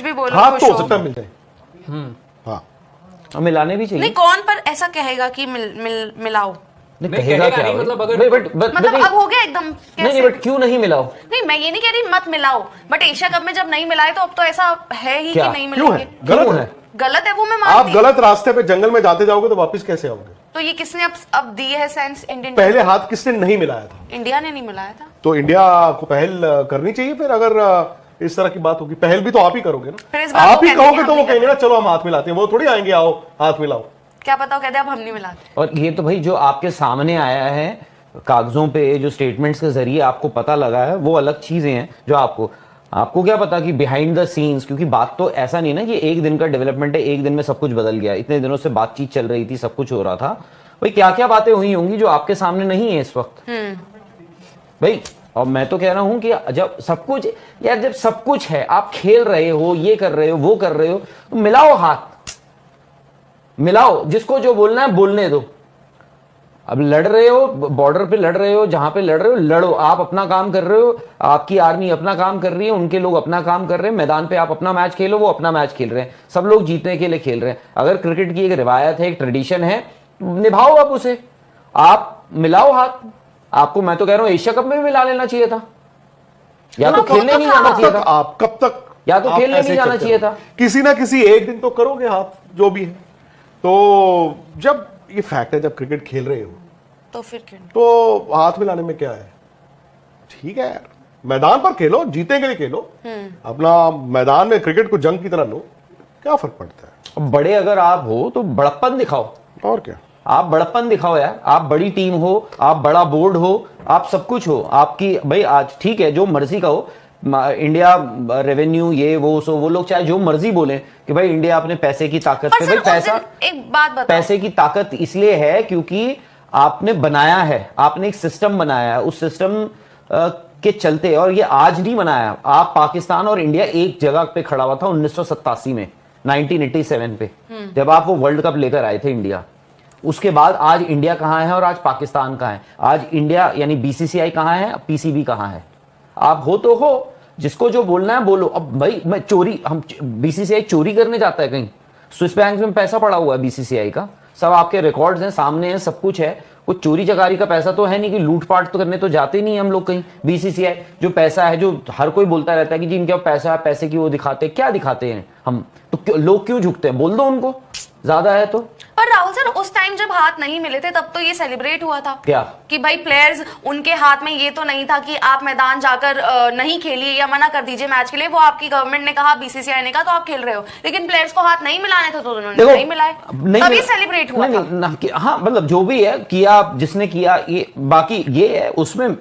भी बोलो हाथ तो हो सकता है मिल जाए। हाँ, मिलाने भी चाहिए। नहीं, कौन पर ऐसा कहेगा कि मिलाओ? नहीं कहेगा क्या? मतलब अगर मतलब अब हो गया एकदम नहीं, बट क्यों नहीं मिलाओ? नहीं, मैं ये नहीं कह रही मत मिलाओ, बट एशिया कप में जब नहीं मिलाए तो अब तो ऐसा है ही कि नहीं क्यों मिलेंगे। है? गलत है, गलत है वो, मैं आप मानती हूँ। गलत रास्ते पे जंगल में जाते जाओगे तो वापस कैसे आओगे? तो ये किसने अब दी है सेंस इंडियन? पहले हाथ किसने नहीं मिलाया था? इंडिया ने नहीं मिलाया था। तो इंडिया को पहल करनी चाहिए। फिर अगर इस तरह की बात होगी, पहल भी तो आप ही करोगे फिर इस ना। बार आप वो ही कहते हैं कहोगे कि तो हम वो नहीं कहेंगे ना चलो हम हाथ मिलाते हैं, वो थोड़ी आएंगे आओ हाथ मिलाओ। क्या पता वो कहते हैं अब हम नहीं मिलाते। और ये तो भाई जो आपके सामने आया है कागजों पे, जो स्टेटमेंट्स के जरिए आपको पता लगा है, वो अलग चीजें हैं। जो आपको क्या पता कि बिहाइंड द सीन्स, क्योंकि बात तो ऐसा नहीं ना कि एक दिन का डेवलपमेंट है, एक दिन में सब कुछ बदल गया। इतने दिनों से बातचीत चल रही थी, सब कुछ हो रहा था भाई। क्या क्या बातें हुई होंगी जो आपके सामने नहीं है इस वक्त भाई। और मैं तो कह रहा हूं कि जब सब कुछ यार, जब सब कुछ है, आप खेल रहे हो, ये कर रहे हो, वो कर रहे हो, तो मिलाओ हाथ, मिलाओ। जिसको जो बोलना है बोलने दो। अब लड़ रहे हो, बॉर्डर पे लड़ रहे हो, जहां पे लड़ रहे हो लड़ो। आप अपना काम कर रहे हो, आपकी आर्मी अपना काम कर रही है, उनके लोग अपना काम कर रहे हैं। मैदान पे आप अपना मैच खेलो, वो अपना मैच खेल रहे हैं। सब लोग जीतने के लिए खेल रहे हैं। अगर क्रिकेट की एक रिवायत है, एक ट्रेडिशन है, निभाओ आप उसे। आप मिलाओ हाथ। आपको मैं तो कह रहा हूं एशिया कप में भी मिला लेना चाहिए था, या तो खेलने नहीं जाना चाहिए था। आप कब तक, या तो खेलने नहीं जाना चाहिए था। किसी ना किसी एक दिन तो करोगे हाथ, जो भी है। तो जब ये फैक्ट है, जब क्रिकेट खेल रहे हो तो फिर क्यों? तो हाथ मिलाने में क्या है? ठीक है यार, मैदान पर खेलो, जीतने के लिए खेलो। अपना मैदान में क्रिकेट को जंग की तरह लो, क्या फर्क पड़ता है? बड़े अगर आप हो तो बड़प्पन दिखाओ। और क्या, आप बड़प्पन दिखाओ यार। आप बड़ी टीम हो, आप बड़ा बोर्ड हो, आप सब कुछ हो। आपकी भाई आज ठीक है, जो मर्जी का हो, इंडिया रेवेन्यू ये वो सो, वो लोग चाहे जो मर्जी बोले कि भाई इंडिया अपने पैसे की ताकत पे, भाई पैसा, एक बात बताओ, पैसे की ताकत इसलिए है क्योंकि आपने बनाया है, आपने एक सिस्टम बनाया है। उस सिस्टम के चलते, और ये आज नहीं बनाया, आप पाकिस्तान और इंडिया एक जगह पे खड़ा हुआ था 1987 में, 1987 पे, जब आप वो वर्ल्ड कप लेकर आए थे इंडिया। उसके बाद आज इंडिया कहां है और आज पाकिस्तान कहां है? आज इंडिया यानी बीसीसीआई कहां है, पीसीबी कहां है? आप हो तो हो, जिसको जो बोलना है बोलो। अब भाई मैं चोरी, हम बीसीसीआई चोरी करने जाता है कहीं? स्विस बैंक में पैसा पड़ा हुआ है बीसीसीआई का, सब आपके रिकॉर्ड्स हैं, सामने हैं, सब कुछ है। कुछ चोरी चकारी का पैसा तो है नहीं कि लूटपाट तो करने तो जाते नहीं हम लोग कहीं। बीसीसीआई जो पैसा है, जो हर कोई बोलता रहता है कि जी इनके पैसा है, पैसे की वो दिखाते, क्या दिखाते हैं हम तो? लोग क्यों झुकते हैं? बोल दो उनको, ज्यादा है तो। पर राहुल सर, उस टाइम जब हाथ नहीं मिले थे तब तो ये सेलिब्रेट हुआ था क्या कि भाई प्लेयर्स, उनके हाथ में ये तो नहीं था कि आप मैदान जाकर नहीं खेलिए या मना कर दीजिए मैच के लिए। वो आपकी गवर्नमेंट ने कहा, बीसीसीआई ने कहा, तो आप खेल रहे हो। लेकिन प्लेयर्स को हाथ नहीं मिलाने थे तो उन्होंने नहीं मिलाए, तभी सेलिब्रेट हुआ था। हाँ मतलब जो भी है किया, जिसने किया, ये बाकी ये है उसमें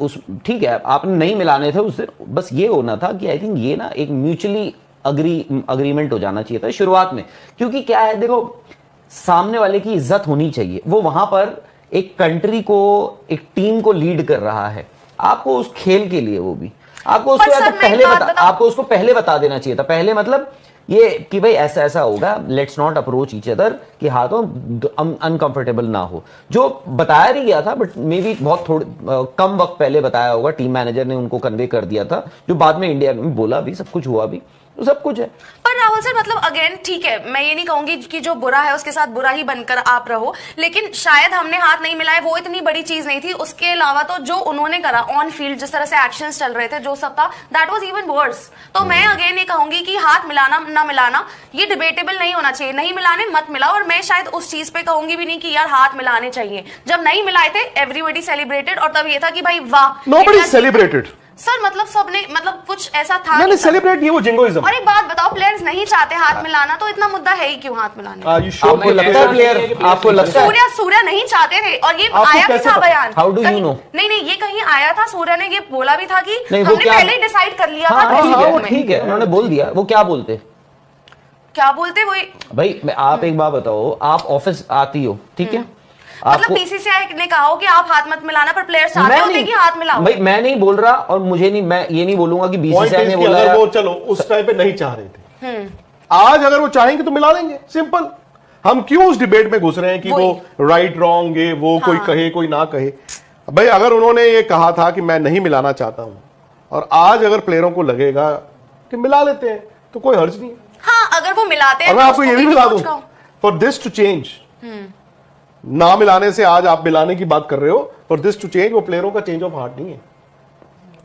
ठीक है, आपने नहीं मिलाने थे उससे। बस ये होना था कि आई थिंक ये ना एक म्यूचुअली अग्रीमेंट हो जाना चाहिए था शुरुआत में। क्योंकि क्या है, देखो सामने वाले की इज्जत होनी चाहिए। वो वहां पर एक कंट्री को, एक टीम को लीड कर रहा है, आपको उस खेल के लिए, वो भी आपको उसको पहले बता देना चाहिए था। पहले मतलब ये कि भाई ऐसा ऐसा होगा, let's not approach each other, कि हाथों अनकंफर्टेबल ना हो। जो बताया नहीं गया था, बट मे बी बहुत कम वक्त पहले बताया होगा, टीम मैनेजर ने उनको कन्वे कर दिया था, जो बाद में इंडिया में बोला भी, सब कुछ हुआ भी, तो सब कुछ है। पर राहुल सर, मतलब अगेन ठीक है, मैं ये नहीं कहूंगी कि जो बुरा है उसके साथ बुरा ही बनकर आप रहो, लेकिन शायद हमने हाथ नहीं मिलाए वो इतनी बड़ी चीज नहीं थी। उसके अलावा तो जो उन्होंने करा ऑन फील्ड, जिस तरह से एक्शंस चल रहे थे, जो सब था, दैट वाज इवन वर्स। तो मैं अगेन ये कहूंगी कि हाथ मिलाना ना मिलाना ये डिबेटेबल नहीं होना चाहिए। नहीं मिलाने मत मिलाओ। और मैं शायद उस चीज पे कहूंगी भी नहीं कि यार हाथ मिलाने चाहिए। जब नहीं मिलाए थे एवरीबॉडी सेलिब्रेटेड, और तब ये था कि भाई वाह, नोबडी सेलिब्रेटेड सर। मतलब सबने, मतलब कुछ ऐसा था नहीं, सेलिब्रेट नहीं, वो जिंगोइज्म। और एक बात बताओ, प्लेयर्स नहीं चाहते हाथ मिलाना, तो इतना मुद्दा है ही क्यों हाथ मिलाने? आपको लगता है प्लेयर, आपको लगता है सूर्या नहीं चाहते थे, और ये आया भी था बयान। How do you know? नहीं, ये कहीं आया था, सूर्या ने ये बोला भी था कि हमने पहले ही डिसाइड कर लिया था। ठीक है, उन्होंने बोल दिया। वो क्या बोलते वही भाई? आप एक बात बताओ, आप ऑफिस आती हो, ठीक है, मतलब बीसीसीआई ने कहा हो कि आप हाथ मत मिलाना, पर प्लेयर्स चाहते होते कि हाथ मिलाओ। भाई मैं नहीं बोल रहा, और मुझे नहीं, मैं ये नहीं बोलूंगा कि बीसीसीआई ने बोला। वो चलो उस टाइम पे नहीं चाह रहे थे, आज अगर वो चाहेंगे तो मिला देंगे, सिंपल। हम क्यों उस डिबेट में घुस रहे हैं कि वो राइट रॉन्ग है, वो कोई कहे कोई ना कहे। भाई अगर उन्होंने ये कहा था कि मैं नहीं मिलाना चाहता हूं, और आज अगर प्लेयरों को लगेगा कि मिला लेते हैं, तो कोई हर्ज नहीं है। अगर वो मिलाते हैं और मैं तो आपको उसको ये भी भी मिला तो दूं, कुछ कहो। फॉर दिस टू चेंज, ना मिलाने से आज आप मिलाने की बात कर रहे हो, फॉर दिस टू चेंज वो प्लेयरों का चेंज ऑफ हार्ट नहीं है,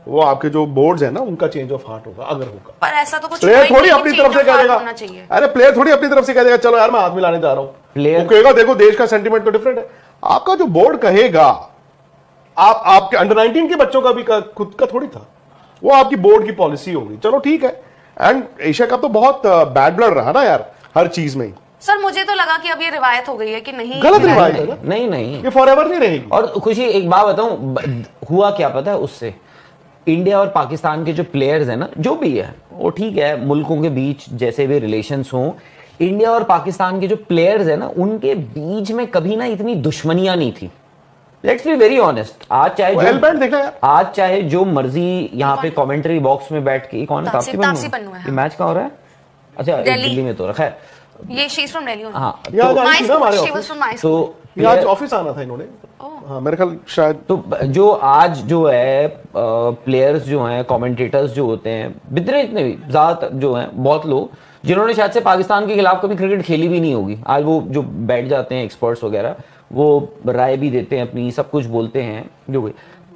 वो आपके जो बोर्ड्स है ना उनका चेंज ऑफ हार्ट होगा, अगर होगा। पर ऐसा तो कुछ प्लेयर हुआ ही थोड़ी नहीं अपनी कि तरफ से change of कह heart देगा, होना चाहिए। अरे प्लेयर थोड़ी अपनी तरफ से कह देगा चलो यार मैं हाथ मिलाने जा रहा हूं, Player- वो कहेगा देखो देश का सेंटीमेंट तो डिफरेंट है। आपका जो बोर्ड कहेगा, आपके अंडर 19 के बच्चों का भी खुद का थोड़ी था, वो आपकी बोर्ड की पॉलिसी होगी, चलो ठीक है। एंड एशिया कप तो बहुत बैड ब्लड रहा ना यार, हर चीज में ही। सर मुझे तो लगा कि अब ये रिवायत हो गई है कि नहीं गलत रिवायत है ना, नहीं नहीं, ये फॉरएवर नहीं रहेगी। और खुशी एक बात बताऊं, हुआ क्या पता है उससे, इंडिया और पाकिस्तान के जो प्लेयर्स हैं ना, जो भी है वो ठीक है, मुल्कों के बीच जैसे भी रिलेशंस हों, इंडिया और पाकिस्तान के जो प्लेयर्स हैं ना, उनके बीच में कभी ना इतनी दुश्मनियां नहीं थी। लेट्स बी वेरी ऑनेस्ट, आज चाहे एलबैंड देखना यार, आज चाहे जो मर्जी यहाँ पे कमेंट्री बॉक्स में बैठ के, कौन है, तापसी पन्नू है, ये मैच कहाँ हो रहा है? अच्छा दिल्ली में तो रखा है। ये शी इज फ्रॉम दिल्ली। हाँ यहाँ आई थी ना हमारे she was office, from my तो ये आज ऑफिस आना था इन्होंने, हाँ मेरे ख्याल शायद। तो जो आज जो है प्लेयर्स जो हैं, कमेंटेटर्स जो होते हैं, इतने भी ज्यादातर जो हैं, बहुत लोग जिन्होंने शायद से पाकिस्तान के खिलाफ कभी क्रिकेट खेली भी नहीं होगी, आज वो जो बैठ जाते हैं एक्सपर्ट्स वगैरह, वो राय भी देते हैं अपनी, सब कुछ बोलते हैं। जो भी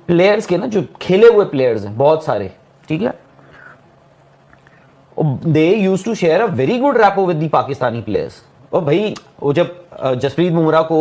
प्लेयर्स के ना, जो खेले हुए प्लेयर्स हैं बहुत सारे, ठीक है, they used to share a very good rapport with the Pakistani players. और भाई वो जब जसप्रीत बुमराह को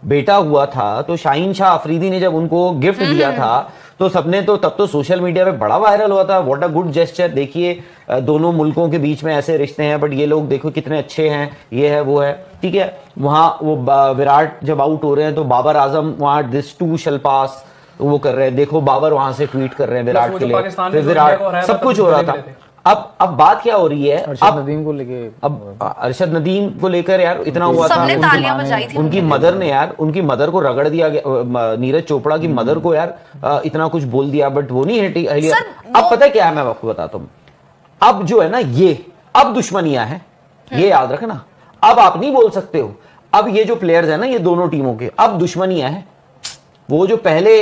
बेटा हुआ था, तो शाहीन शाह अफरीदी ने जब उनको गिफ्ट दिया था, तो सबने तो तब तो सोशल मीडिया पे बड़ा वायरल हुआ था, व्हाट अ गुड जेस्चर, देखिए दोनों मुल्कों के बीच में ऐसे रिश्ते हैं, बट ये लोग देखो कितने अच्छे हैं, ये है वो है, ठीक है। वहां वो विराट जब आउट हो रहे हैं तो बाबर आजम वहां दिस टू शल पास वो कर रहे हैं, देखो बाबर वहां से ट्वीट कर रहे हैं विराट के लिए, फिर विराट सब कुछ हो रहा था। अब बात क्या हो रही है, अरशद नदीम को लेके, अब अरशद नदीम को लेकर यार इतना हुआ था, सबने तालियां बजाई थी उनकी मदर ने यार, उनकी मदर को रगड़ दिया गया, नीरज चोपड़ा की मदर को यार इतना कुछ बोल दिया, बट वो नहीं हटी। अब पता है क्या है, मैं आपको बताता हूँ, अब जो है ना ये अब दुश्मनियां हैं, ये याद रखना, अब आप नहीं बोल सकते हो, अब ये जो प्लेयर्स है ना, ये दोनों टीमों के अब दुश्मनियां हैं। वो जो पहले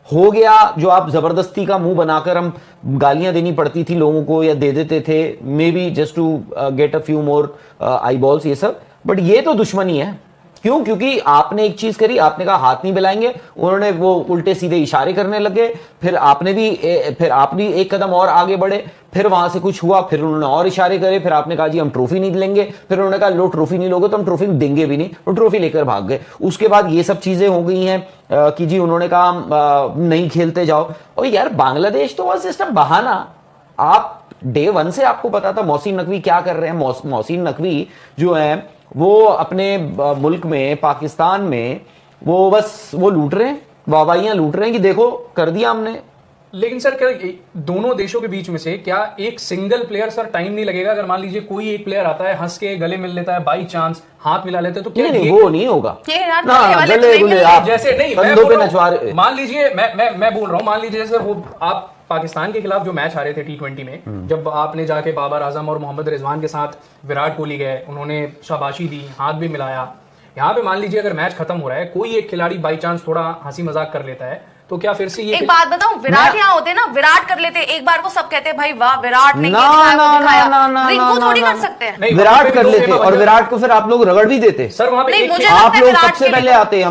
हो गया, जो आप जबरदस्ती का मुंह बनाकर हम गालियां देनी पड़ती थी लोगों को, या दे देते थे maybe just to get a few more eyeballs, ये सब, बट ये तो दुश्मनी है। क्यों? क्योंकि आपने एक चीज करी, आपने कहा हाथ नहीं मिलाएंगे, उन्होंने वो उल्टे सीधे इशारे करने लगे, फिर आपने भी एक कदम और आगे बढ़े, फिर वहां से कुछ हुआ, फिर उन्होंने और इशारे करे, फिर आपने कहा जी हम ट्रॉफी नहीं लेंगे, फिर उन्होंने कहा लो ट्रॉफी नहीं लोगे तो हम ट्रॉफी देंगे भी नहीं, तो ट्रॉफी लेकर भाग गए। उसके बाद ये सब चीजें हो गई हैं कि जी उन्होंने कहा नहीं खेलते जाओ। और यार बांग्लादेश तो बस सिस्टम बहाना, आप डे वन से आपको पता था मोहसिन नकवी क्या कर रहे हैं। मोहसिन नकवी जो है वो अपने मुल्क में, पाकिस्तान में, वो बस वो लूट रहे हैं, वाहवाहियां लूट रहे हैं कि देखो कर दिया हमने। लेकिन सर क्या दोनों देशों के बीच में से क्या एक सिंगल प्लेयर, सर टाइम नहीं लगेगा? अगर मान लीजिए कोई एक प्लेयर आता है, हंस के गले मिल लेता है, बाई चांस हाथ मिला लेते हैं, तो क्या नहीं, वो नहीं होगा ये यार ना, गले वाले तो गले नहीं गुले मिल आप जैसे नहीं, मैं कंधों बोल पे रहा नचवा हूं, मान लीजिए मैं बोल रहा हूं, मान लीजिए सर वो आप पाकिस्तान के खिलाफ जो मैच हारे थे T20 में, जब आपने जाके बाबर आजम और मोहम्मद रिजवान के साथ विराट कोहली गए, उन्होंने शाबाशी दी, हाथ भी मिलाया। यहाँ पे मान लीजिए अगर मैच खत्म हो रहा है, कोई एक खिलाड़ी बाई चांस थोड़ा हंसी मजाक कर लेता है, तो क्या फिर से ये एक बात बताऊं, विराट यहाँ होते ना, विराट कर लेते, एक बार को सब कहते भाई वाह विराट ने ये ना, दिखाया, ना, वो दिखाया। ना, ना, रिंकू ना, थोड़ी ना, कर सकते हैं। नहीं, विराट वहाँ पे कर भी लेते, लोग और विराट को फिर आप लोग रगड़ भी देते सर वहां पे नहीं, एक मुझे खिलाड़ी- आप लगता है लोग विराट सबसे के पहले लिए- आते,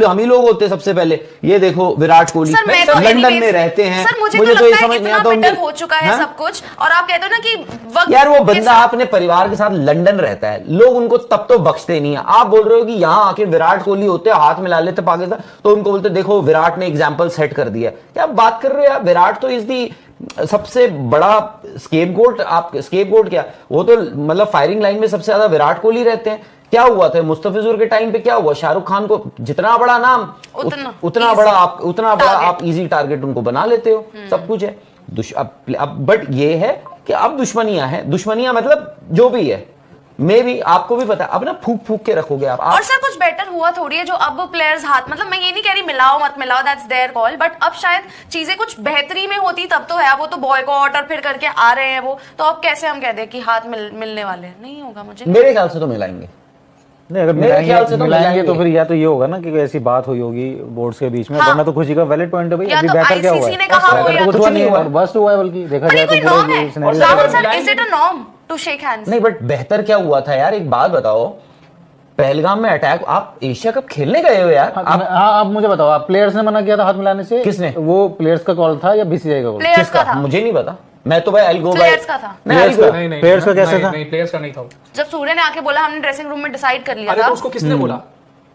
हम ही लोग होते सबसे पहले। ये देखो विराट कोहली सर मैं तो लंदन anyways- में रहते हैं, सर मुझे तो तो ये लगता है समझ नहीं इतना आता बेटर हो चुका है हाँ? सब कुछ, और आप कहते हो ना कि वक्त यार वो के बंदा साथ- अपने परिवार के साथ लंदन रहता है, लोग उनको तब तो बख्शते नहीं है। आप बोल रहे हो कि यहाँ आके विराट कोहली होते, हाथ मिला लेते पाकिस्तान, तो उनको बोलते देखो विराट ने एग्जाम्पल सेट कर दिया। क्या बात कर रहे हो यार, विराट तो इज दी सबसे बड़ा स्केपगोट। आप स्केपगोट क्या, वो तो मतलब फायरिंग लाइन में सबसे ज्यादा विराट कोहली रहते हैं। क्या हुआ था मुस्तफिजुर के टाइम पे, क्या हुआ, शाहरुख खान को जितना बड़ा नाम उतना बड़ा आप इजी टारगेट उनको बना लेते हो, सब कुछ है। बट ये है कि अब दुश्मनियां हैं, दुश्मनियां मतलब जो भी है, मे भी आपको भी पता है, अब ना फूक फूक के रखोगे आप। और सर कुछ बेटर हुआ थोड़ी है जो अब प्लेयर्स हाथ, मतलब मैं ये नहीं कह रही मिलाओ मत मिलाओ, दैट्स देयर कॉल, बट अब शायद चीजें कुछ बेहतरी में होती तब तो है। वो तो बॉयकॉट और फिर करके आ रहे हैं वो, तो अब कैसे हम कह दें कि हाथ मिलने वाले हैं? नहीं होगा, मुझे मेरे ख्याल से तो मिलाएंगे। नहीं, अगर मेरे ख्याल से तो मिलाएंगे तो फिर या तो ये होगा ना कि ऐसी बात हुई होगी बोर्ड्स के बीच में, वरना तो खुशी का वैलिड पॉइंट है भाई, या अभी तो बेहतर क्या हुआ ICC ने कहा हो, है, या कुछ तो नहीं हुआ, बस्ट हुआ है, बल्कि देखा पर ये जाए कोई तो नॉर्म है। पूरे Rahul sir, is it a norm? To shake hands. नहीं बट बेहतर क्या हुआ था यार, एक बात बताओ, पहलगाम में अटैक, आप एशिया कप खेलने गए हो यार। आप मुझे बताओ, आप प्लेयर्स ने मना किया था हाथ मिलाने से? किसने? वो प्लेयर्स का कॉल था या बीसीसीआई का कॉल? प्लेयर्स का था, मुझे नहीं पता, मैं तो भाई आई गो बाय प्लेयर्स का था। प्लेयर्स का? नहीं नहीं प्लेयर्स का कैसे था? नहीं प्लेयर्स का नहीं था। जब सूर्य ने आके बोला हमने ड्रेसिंग रूम में डिसाइड कर लिया अरे था। तो उसको किसने बोला?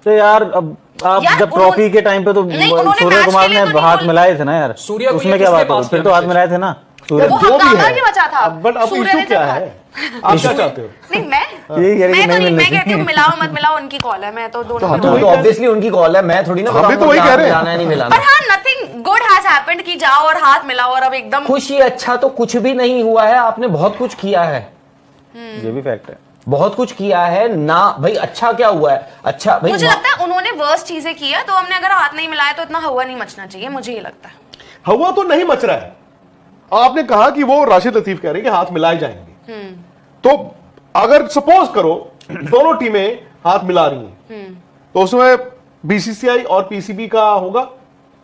तो यार अब आप यार, जब ट्रॉफी के टाइम पे तो नहीं, उन्होंने सूर्य मैच कुमार के लिए ने तो नहीं हाथ बोल- मिलाए थे ना यार, सूर्य को उसमें ये क्या किसने बात हो? पास फिर किया तो हाथ मैसेज? मिलाए थे ना सूर्य। वो जो भी हंगामा है। क्यों मचा था? बट अब सूर्य इशू ने क्या जब है? आप क्या चाहते हो? नहीं मैं यही कह रही कि मैं तो नहीं नहीं, मिलनी मैं कहती हूँ चाहिए। मिलाओ मत मिलाओ, उनकी कॉल है, मैं तो दोनों में हम तो वही ऑब्वियसली उनकी कॉल है, मैं थोड़ी ना हम भी बताऊंगा तो वही कि कह हाथ रहे हैं। मिलाना है नहीं मिलाना। पर हाँ, नथिंग गुड हैज हैपेंड कि जाओ और हाथ मिलाओ और अब एकदम खुशी अच्छा तो कुछ भी नहीं हुआ है, आपने बहुत कुछ किया है, ये भी फैक्ट है। बहुत कुछ किया है ना भाई। अच्छा क्या हुआ है? अच्छा भाई मुझे लगता है उन्होंने वर्स्ट चीजें की है, तो हमने अगर हाथ नहीं मिलाया तो इतना हवा नहीं मचना चाहिए, मुझे ये लगता है। हवा तो नहीं मच रहा है। आपने कहा कि वो राशिद लतीफ कह रहे हैं कि हाथ मिलाए जाएंगे, तो अगर सपोज करो दोनों टीमें हाथ मिला रही हैं, तो उसमें बीसीसीआई और पीसीबी का होगा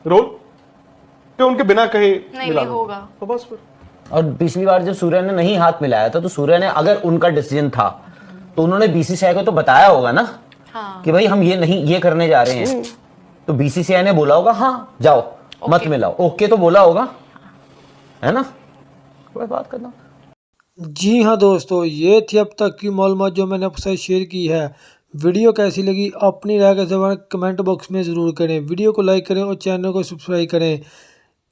रोल कि उनके बिना कहे नहीं मिला नहीं दो। होगा। तो बस फिर और पिछली बार जब सूर्य ने नहीं हाथ मिलाया था, तो सूर्य ने, अगर उनका डिसीजन था तो उन्होंने बीसीसीआई को तो बताया होगा ना हाँ। कि भाई हम ये नहीं, ये करने जा रहे हैं, तो बीसीसीआई ने बोला होगा हाँ जाओ मत मिलाओ, ओके तो बोला होगा, है ना? कोई बात करना। जी हाँ दोस्तों, ये थी अब तक की मालूमात जो मैंने आपके साथ शेयर की है। वीडियो कैसी लगी अपनी राय का जवाब कमेंट बॉक्स में ज़रूर करें। वीडियो को लाइक करें और चैनल को सब्सक्राइब करें।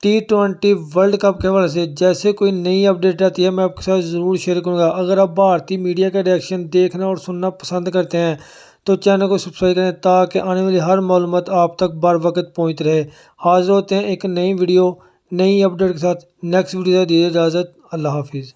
T20 वर्ल्ड कप के हवाले से जैसे कोई नई अपडेट आती है मैं आपके साथ ज़रूर शेयर करूँगा। अगर आप भारतीय मीडिया का रिएक्शन देखना और सुनना पसंद करते हैं तो चैनल को सब्सक्राइब करें ताकि आने वाली हर मालूमात आप तक बर वक्त पहुँच रहे। हाजिर होते हैं एक नई वीडियो नई अपडेट के साथ। नेक्स्ट वीडियो दीजिए इजाज़त। अल्लाह हाफिज़।